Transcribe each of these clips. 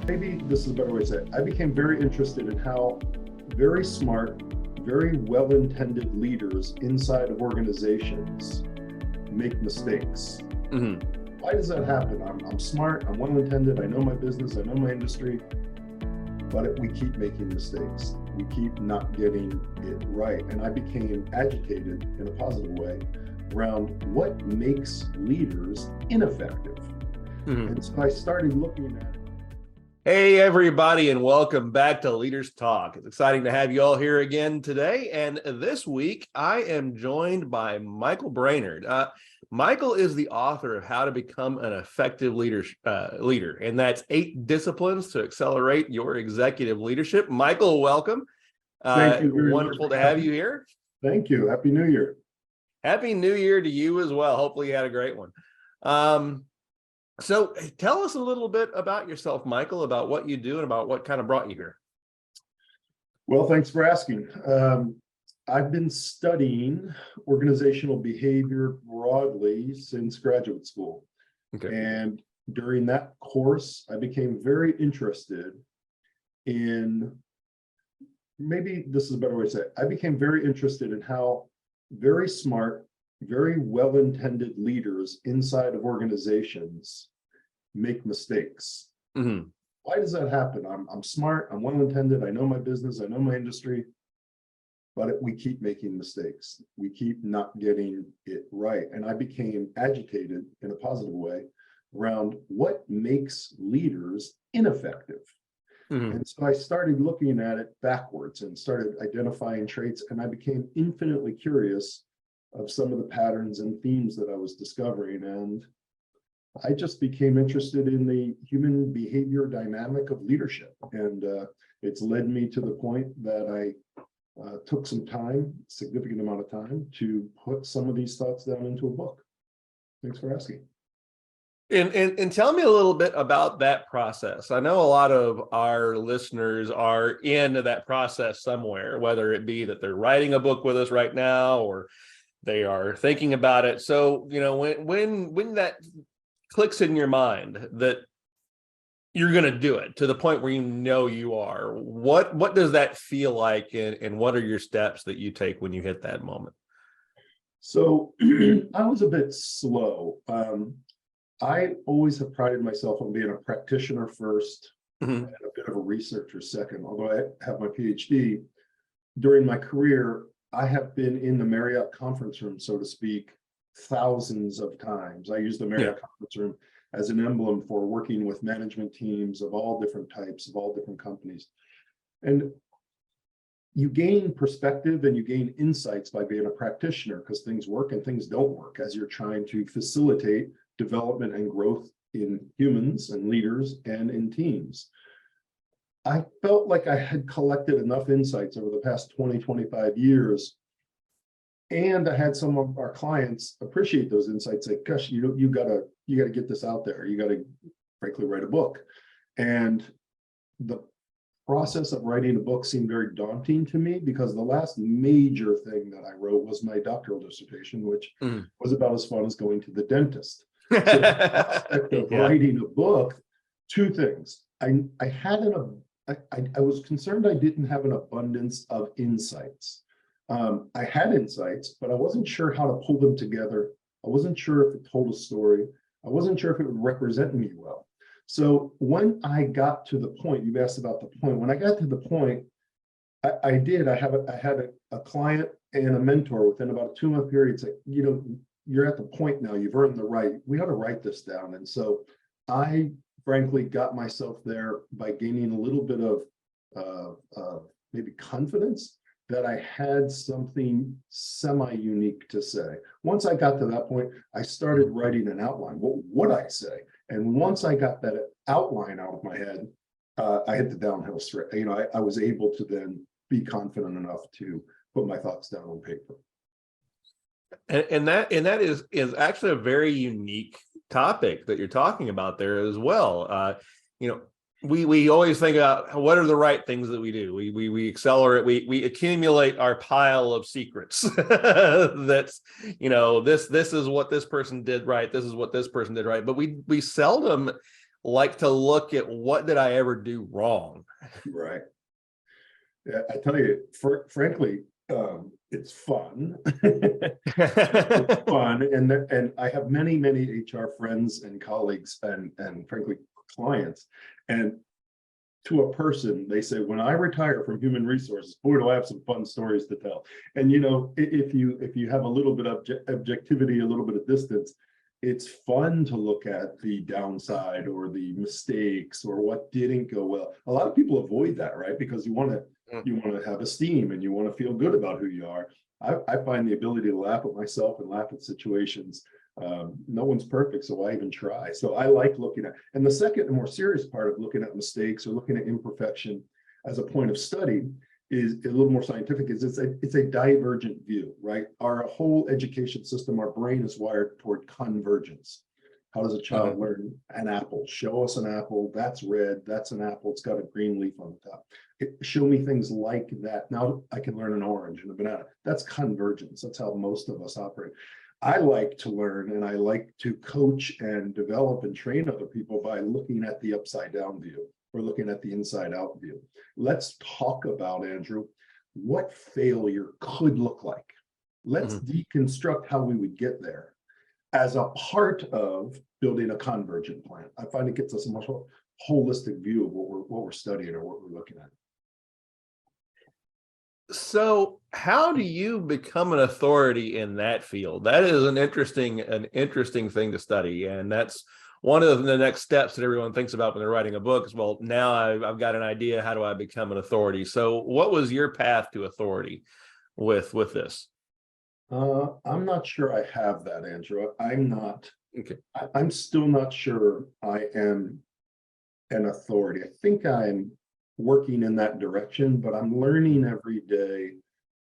Maybe this is a better way to say it. I became very interested in how very smart, very well-intended leaders inside of organizations make mistakes. Why does that happen? I'm smart, I'm well-intended, I know my business, I know my industry, but we keep making mistakes. We keep not getting it right. And I became agitated in a positive way around what makes leaders ineffective. And so I started looking at it. Hey, everybody, and welcome back to Leaders Talk. It's exciting to have you all here again today. And this week, I am joined by Michael Brainard. Michael is the author of How to Become an Effective Leader, and that's 8 disciplines to accelerate your executive leadership. Michael, welcome. Thank you very wonderful much. to have you here. Thank you. Happy New Year. Happy New Year to you as well. Hopefully you had a great one. So tell us a little bit about yourself, Michael, about what you do and about what kind of brought you here. Well, thanks for asking. I've been studying organizational behavior broadly since graduate school. Okay. And during that course, I became very interested in, maybe this is a better way to say it. I became very interested in how very smart, very well-intended leaders inside of organizations make mistakes. Why does that happen? I'm smart, I'm well-intended, I know my business, I know my industry, but we keep making mistakes. We keep not getting it right. And I became agitated in a positive way around what makes leaders ineffective. And so I started looking at it backwards and started identifying traits, and I became infinitely curious of some of the patterns and themes that I was discovering. And I just became interested in the human behavior dynamic of leadership. And it's led me to the point that I took some time, significant amount of time, to put some of these thoughts down into a book. Thanks for asking. And tell me a little bit about that process. I know a lot of our listeners are in that process somewhere, whether it be that they're writing a book with us right now or they are thinking about it. So, you know, when that clicks in your mind that you're going to do it to the point where you know you are, what does that feel like, and what are your steps that you take when you hit that moment? So I was a bit slow. I always have prided myself on being a practitioner first and a bit of a researcher second. Although I have my PhD, during my career, I have been in the Marriott conference room, so to speak, thousands of times. I use the Marriott conference room as an emblem for working with management teams of all different types, of all different companies. And you gain perspective and you gain insights by being a practitioner, because things work and things don't work as you're trying to facilitate development and growth in humans and leaders and in teams. I felt like I had collected enough insights over the past 20, 25 years. And I had some of our clients appreciate those insights, like, gosh, you gotta get this out there. You gotta, frankly, write a book. And the process of writing a book seemed very daunting to me, because the last major thing that I wrote was my doctoral dissertation, which was about as fun as going to the dentist. So the prospect of writing a book, 2 things. I was concerned I didn't have an abundance of insights. I had insights, but I wasn't sure how to pull them together. I wasn't sure if it told a story. I wasn't sure if it would represent me well. So when I got to the point, you've asked about the point. When I got to the point, I had a client and a mentor within about a 2-month period say, you're at the point now, you've earned the right. We ought to write this down. And so I frankly got myself there by gaining a little bit of maybe confidence that I had something semi-unique to say. Once I got to that point, I started writing an outline. What would I say? And once I got that outline out of my head, I hit the downhill straight. I was able to then be confident enough to put my thoughts down on paper. And that is actually a very unique topic that you're talking about there as well. We always think about what are the right things that we do. We accelerate, we accumulate our pile of secrets. That's, this is what this person did right. This is what this person did right. But we seldom like to look at what did I ever do wrong. Right. Yeah, I tell you, frankly, it's fun. It's fun, and I have many HR friends and colleagues and frankly clients, and to a person, they say, when I retire from human resources, boy, do I have some fun stories to tell. And if you have a little bit of objectivity, a little bit of distance, it's fun to look at the downside or the mistakes or what didn't go well. A lot of people avoid that, right? Because you want to have esteem and you want to feel good about who you are. I find the ability to laugh at myself and laugh at situations. No one's perfect, so why even try? So I like looking at, and the second and more serious part of looking at mistakes or looking at imperfection as a point of study is a little more scientific. Is it's a divergent view, right? Our whole education system, our brain is wired toward convergence. How does a child learn an apple? Show us an apple. That's red. That's an apple. It's got a green leaf on the top. Show me things like that. Now I can learn an orange and a banana. That's convergence. That's how most of us operate. I like to learn and I like to coach and develop and train other people by looking at the upside down view or looking at the inside out view. Let's talk about, Andrew, what failure could look like. Let's deconstruct how we would get there as a part of building a convergent plan. I find it gets us a much more holistic view of what we're studying or what we're looking at. So how do you become an authority in that field? That is an interesting thing to study. And that's one of the next steps that everyone thinks about when they're writing a book is, well, now I've got an idea. How do I become an authority? So what was your path to authority with this? I'm not sure I have that, Andrew. I'm not. Okay. I'm still not sure I am an authority. I think I'm working in that direction, but I'm learning every day.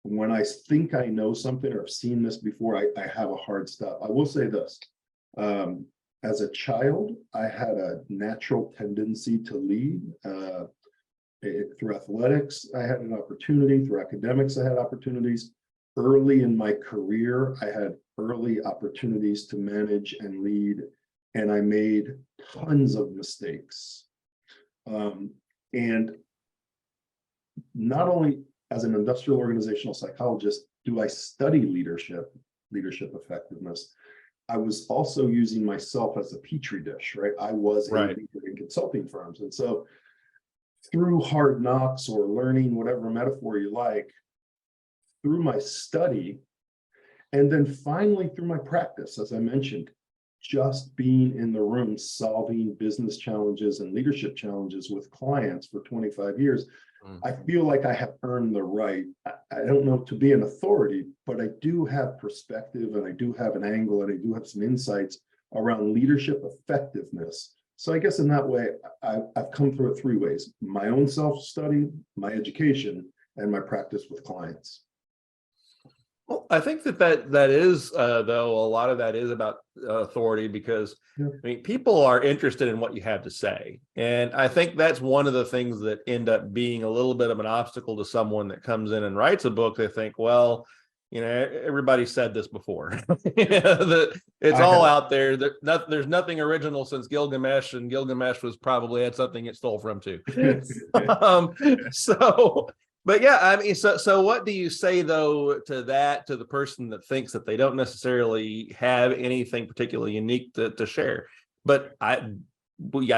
When I think I know something or have seen this before, I have a hard stop. I will say this. As a child, I had a natural tendency to lead. Through athletics, I had an opportunity. Through academics, I had opportunities. Early in my career, I had early opportunities to manage and lead, and I made tons of mistakes. And not only as an industrial organizational psychologist do I study leadership effectiveness, I was also using myself as a petri dish, right? I was a leader in consulting firms. And so through hard knocks or learning, whatever metaphor you like, through my study, and then finally through my practice, as I mentioned, just being in the room, solving business challenges and leadership challenges with clients for 25 years, I feel like I have earned the right. I don't know to be an authority, but I do have perspective and I do have an angle and I do have some insights around leadership effectiveness. So I guess in that way, I've come through it three ways: my own self-study, my education, and my practice with clients. Well, I think that is, though, a lot of that is about authority because, I mean, people are interested in what you have to say. And I think that's one of the things that end up being a little bit of an obstacle to someone that comes in and writes a book. They think, well, everybody said this before. It's all out there. There's nothing original since Gilgamesh, and Gilgamesh was probably had something it stole from too. But yeah, I mean, so what do you say though to the person that thinks that they don't necessarily have anything particularly unique to share? But I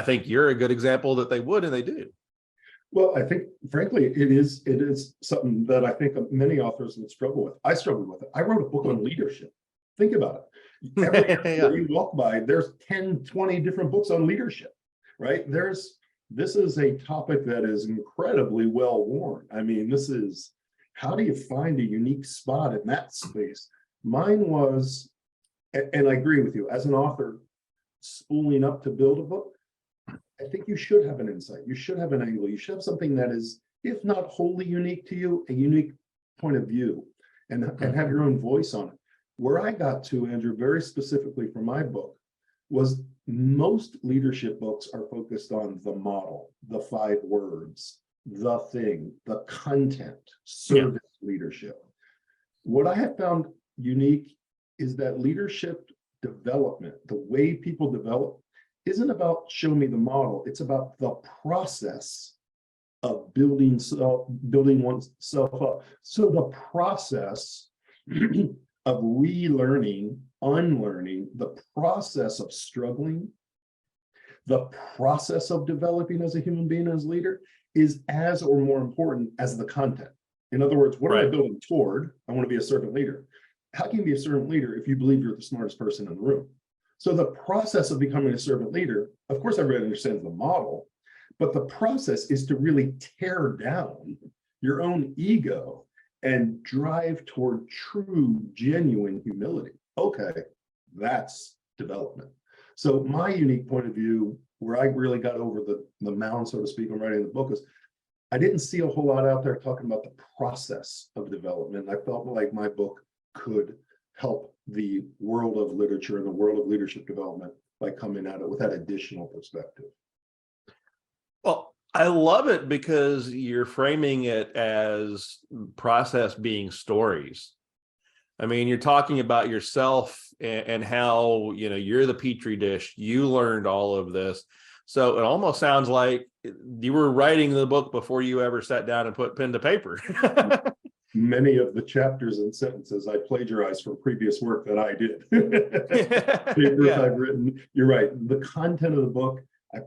think you're a good example that they would, and they do. Well, I think, frankly, it is something that I think many authors would struggle with. I struggled with it. I wrote a book on leadership. Think about it. Every year you walk by, there's 10, 20 different books on leadership, right? This is a topic that is incredibly well worn. I mean, this is, how do you find a unique spot in that space? Mine was, and I agree with you, as an author, spooling up to build a book, I think you should have an insight. You should have an angle. You should have something that is, if not wholly unique to you, a unique point of view and have your own voice on it. Where I got to, Andrew, very specifically for my book, was most leadership books are focused on the model, the 5 words, the thing, the content, service leadership. What I have found unique is that leadership development, the way people develop, isn't about show me the model. It's about the process of building oneself up. So the process of relearning, unlearning, the process of struggling, the process of developing as a human being, as a leader, is as or more important as the content. In other words, what am I building toward? I want to be a servant leader. How can you be a servant leader if you believe you're the smartest person in the room? So the process of becoming a servant leader, of course, everybody understands the model, but the process is to really tear down your own ego and drive toward true, genuine humility. Okay, that's development. So my unique point of view, where I really got over the mound, so to speak, in writing the book, is I didn't see a whole lot out there talking about the process of development. I felt like my book could help the world of literature and the world of leadership development by coming at it with that additional perspective. Well, I love it because you're framing it as process being stories. I mean, you're talking about yourself and how, you're the petri dish. You learned all of this. So it almost sounds like you were writing the book before you ever sat down and put pen to paper. Many of the chapters and sentences I plagiarized from previous work that I did. Papers I've written. You're right. The content of the book, I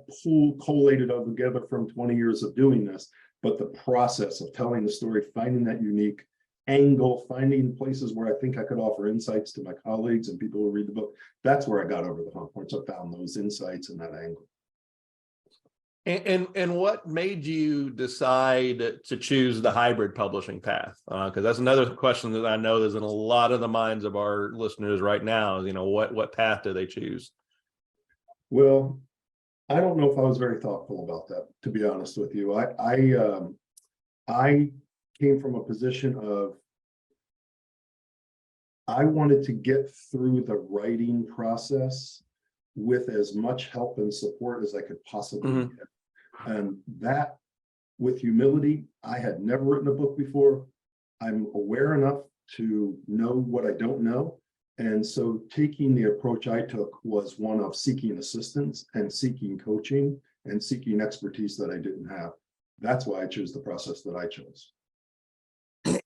collated all together from 20 years of doing this, but the process of telling the story, finding that unique angle, finding places where I think I could offer insights to my colleagues and people who read the book, that's where I got over the hump, once I found those insights and that angle. And what made you decide to choose the hybrid publishing path? Because that's another question that I know is in a lot of the minds of our listeners right now. What path do they choose? Well, I don't know if I was very thoughtful about that, to be honest with you. I came from a position of I wanted to get through the writing process with as much help and support as I could possibly get. And that, with humility, I had never written a book before. I'm aware enough to know what I don't know. And so taking the approach I took was one of seeking assistance and seeking coaching and seeking expertise that I didn't have. That's why I chose the process that I chose.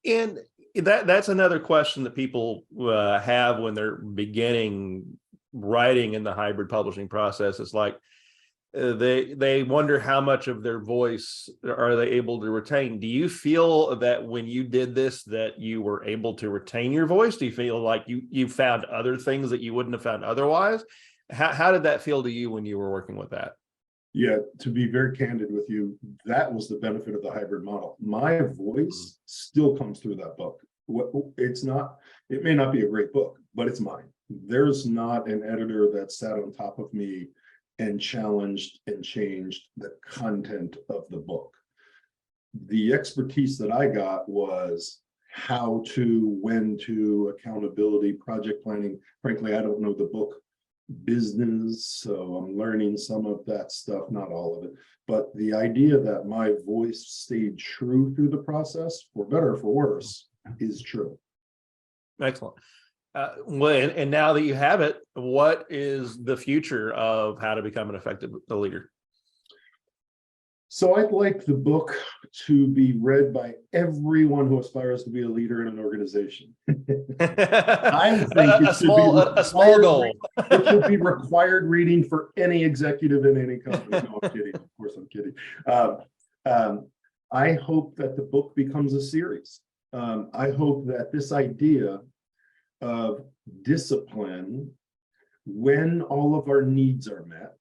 And that's another question that people have when they're beginning writing in the hybrid publishing process. It's like they wonder how much of their voice are they able to retain. Do you feel that when you did this that you were able to retain your voice? Do you feel like you found other things that you wouldn't have found otherwise? How did that feel to you when you were working with that? Yeah, to be very candid with you, that was the benefit of the hybrid model. My voice still comes through that book. It may not be a great book, but it's mine. There's not an editor that sat on top of me and challenged and changed the content of the book. The expertise that I got was how to, when to, accountability, project planning. Frankly, I don't know the book business, so I'm learning some of that stuff, not all of it. But the idea that my voice stayed true through the process, for better or for worse, is true. Excellent. Well, and now that you have it, what is the future of how to become an effective leader? So I'd like the book to be read by everyone who aspires to be a leader in an organization. I think a small goal. It should be required reading for any executive in any company. No, I'm kidding. Of course, I'm kidding. I hope that the book becomes a series. I hope that this idea of discipline, when all of our needs are met,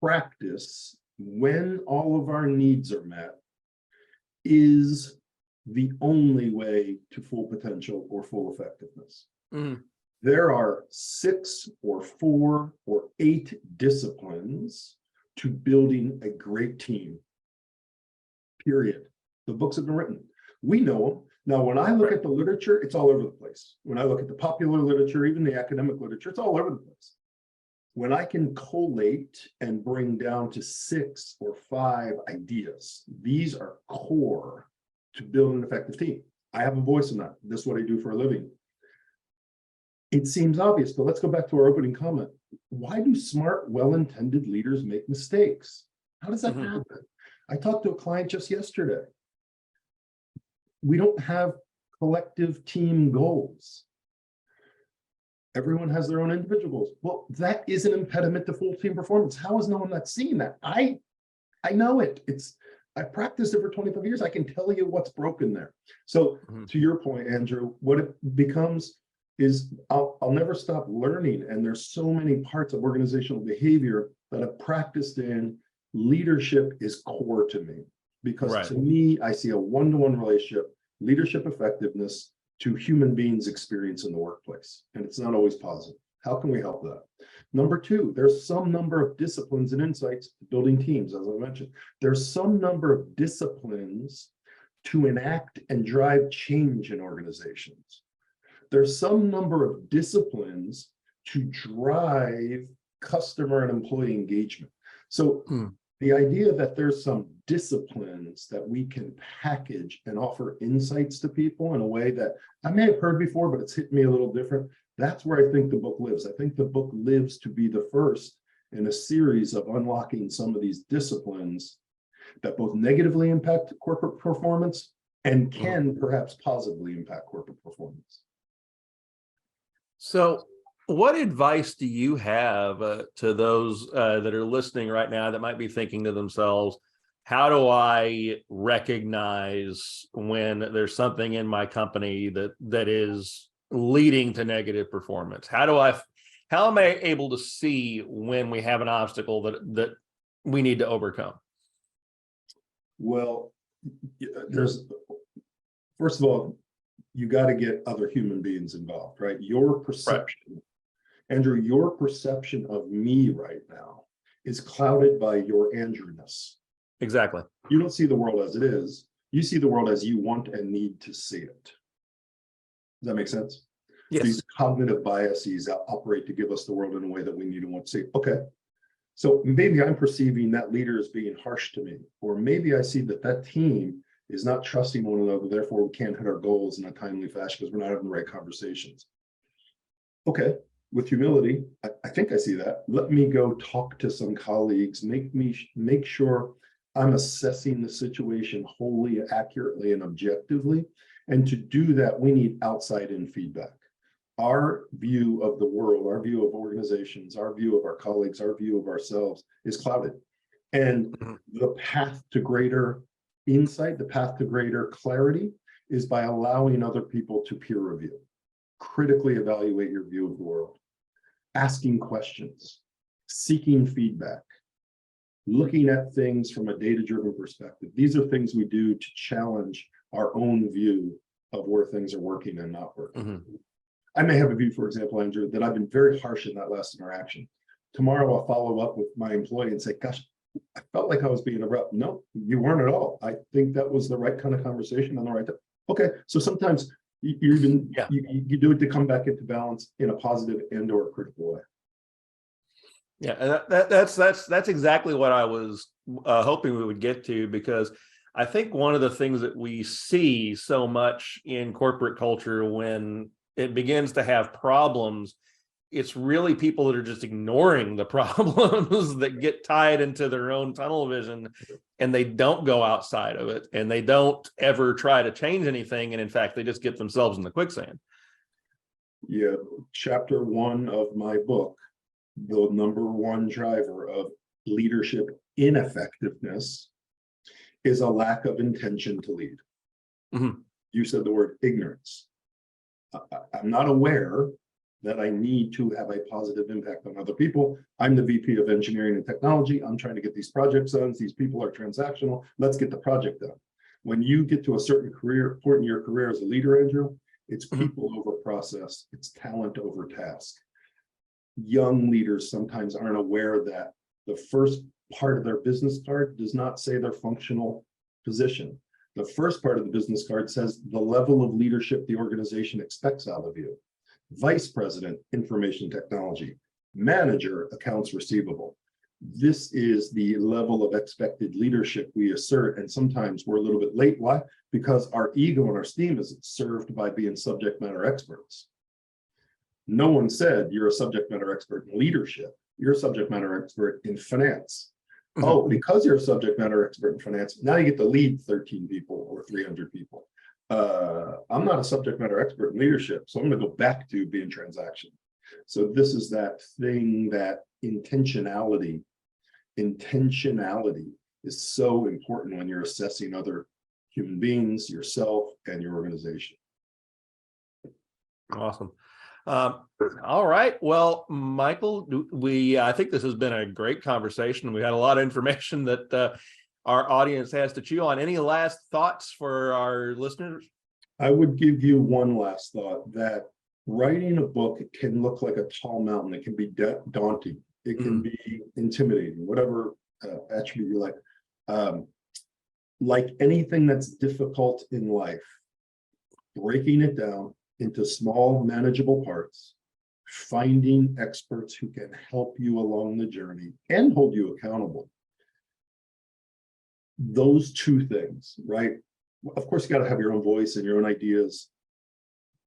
practice, when all of our needs are met, is the only way to full potential or full effectiveness. There are 6 or 4 or 8 disciplines to building a great team, period. The books have been written. We know them. Now, when I look at the literature, it's all over the place. When I look at the popular literature, even the academic literature, it's all over the place. When I can collate and bring down to 6 or 5 ideas, these are core to build an effective team. I have a voice in that. This is what I do for a living. It seems obvious, but let's go back to our opening comment. why do smart, well-intended leaders make mistakes? How does that Mhm. happen? I talked to a client just yesterday. We don't have collective team goals. Everyone has their own individual goals. Well, that is an impediment to full team performance. How is no one not seeing that? I know it. I practiced it for 25 years. I can tell you what's broken there. So Mhm. to your point, Andrew, what it becomes is I'll never stop learning. And there's so many parts of organizational behavior that I've practiced in. Leadership is core to me because Right. to me, I see a one-to-one relationship, leadership effectiveness to human beings' experience in the workplace. And it's not always positive. How can we help that? Number two, there's some number of disciplines and insights to building teams, as I mentioned. There's some number of disciplines to enact and drive change in organizations. There's some number of disciplines to drive customer and employee engagement. So the idea that there's some disciplines that we can package and offer insights to people in a way that I may have heard before, but it's hit me a little different. That's where I think the book lives. I think the book lives to be the first in a series of unlocking some of these disciplines that both negatively impact corporate performance and can perhaps positively impact corporate performance. So, what advice do you have to those that are listening right now that might be thinking to themselves, how do I recognize when there's something in my company that is leading to negative performance? How am I able to see when we have an obstacle that we need to overcome? Well, first of all, you got to get other human beings involved, right? Your perception, Andrew, your perception of me right now is clouded by your Andrewness. Exactly. You don't see the world as it is. You see the world as you want and need to see it. Does that make sense? Yes. These cognitive biases that operate to give us the world in a way that we need and want to see. Okay. So maybe I'm perceiving that leader as being harsh to me, or maybe I see that team is not trusting one another, therefore we can't hit our goals in a timely fashion because we're not having the right conversations. Okay, with humility, I think I see that. Let me go talk to some colleagues, make sure I'm assessing the situation wholly, accurately, and objectively. And to do that, we need outside-in feedback. Our view of the world, our view of organizations, our view of our colleagues, our view of ourselves is clouded. And the path to greater insight, the path to greater clarity is by allowing other people to peer review, critically evaluate your view of the world, asking questions, seeking feedback, looking at things from a data-driven perspective. These are things we do to challenge our own view of where things are working and not working. I may have a view, for example, Andrew, that I've been very harsh in that last interaction. Tomorrow I'll follow up with my employee and say, gosh, I felt like I was being abrupt. No, you weren't at all. I think that was the right kind of conversation on the right time. Okay, so sometimes you do it to come back into balance in a positive and or critical way. Yeah, and that's exactly what I was hoping we would get to, because I think one of the things that we see so much in corporate culture when it begins to have problems, it's really people that are just ignoring the problems that get tied into their own tunnel vision, and they don't go outside of it, and they don't ever try to change anything, and in fact they just get themselves in the quicksand. Yeah, chapter 1 of my book, the number one driver of leadership ineffectiveness is a lack of intention to lead. You said the word ignorance. I'm not aware that I need to have a positive impact on other people. I'm the VP of engineering and technology. I'm trying to get these projects done. These people are transactional. Let's get the project done. When you get to a certain point in your career as a leader, Andrew, it's people over process. It's talent over task. Young leaders sometimes aren't aware that the first part of their business card does not say their functional position. The first part of the business card says the level of leadership the organization expects out of you. Vice President, Information Technology. Manager, Accounts Receivable. This is the level of expected leadership we assert, and sometimes we're a little bit late. Why? Because our ego and our steam is served by being subject matter experts. No one said you're a subject matter expert in leadership. You're a subject matter expert in finance. Oh, because you're a subject matter expert in finance, now you get to lead 13 people or 300 people. I'm not a subject matter expert in leadership, so I'm going to go back to being transactional. So this is that thing, that intentionality is so important when you're assessing other human beings, yourself, and your organization. Awesome. All right. Well, Michael, I think this has been a great conversation. We had a lot of information that our audience has to chew on. Any last thoughts for our listeners? I would give you one last thought, that writing a book can look like a tall mountain. It can be daunting. It can be intimidating, whatever attribute you like. Like anything that's difficult in life, breaking it down into small, manageable parts, finding experts who can help you along the journey and hold you accountable. Those two things, right? Of course, you got to have your own voice and your own ideas,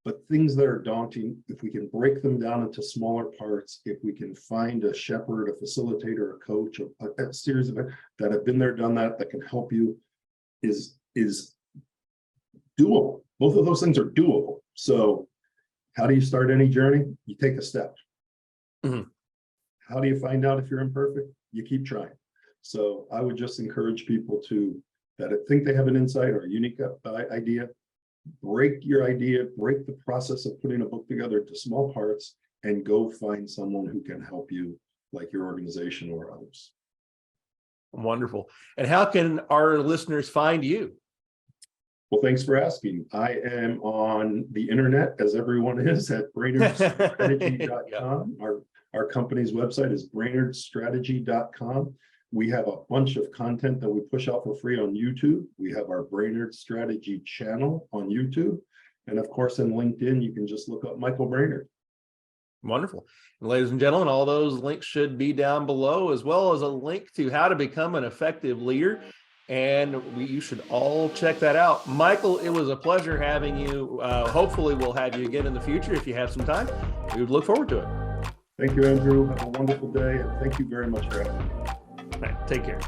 but things that are daunting, if we can break them down into smaller parts, if we can find a shepherd, a facilitator, a coach, a series of that have been there, done that, that can help you, is doable. Both of those things are doable. So how do you start any journey? You take a step. How do you find out if you're imperfect? You keep trying. So I would just encourage people that think they have an insight or a unique idea, break your idea, break the process of putting a book together into small parts, and go find someone who can help you, like your organization or others. Wonderful. And how can our listeners find you? Well, thanks for asking. I am on the internet, as everyone is, at brainardstrategy.com. Our company's website is brainardstrategy.com. We have a bunch of content that we push out for free on YouTube. We have our Brainard Strategy channel on YouTube. And of course, in LinkedIn, you can just look up Michael Brainard. Wonderful. And ladies and gentlemen, all those links should be down below, as well as a link to how to become an effective leader. And you should all check that out. Michael, it was a pleasure having you. Hopefully we'll have you again in the future if you have some time. We would look forward to it. Thank you, Andrew. Have a wonderful day, and thank you very much for having me. All right, take care.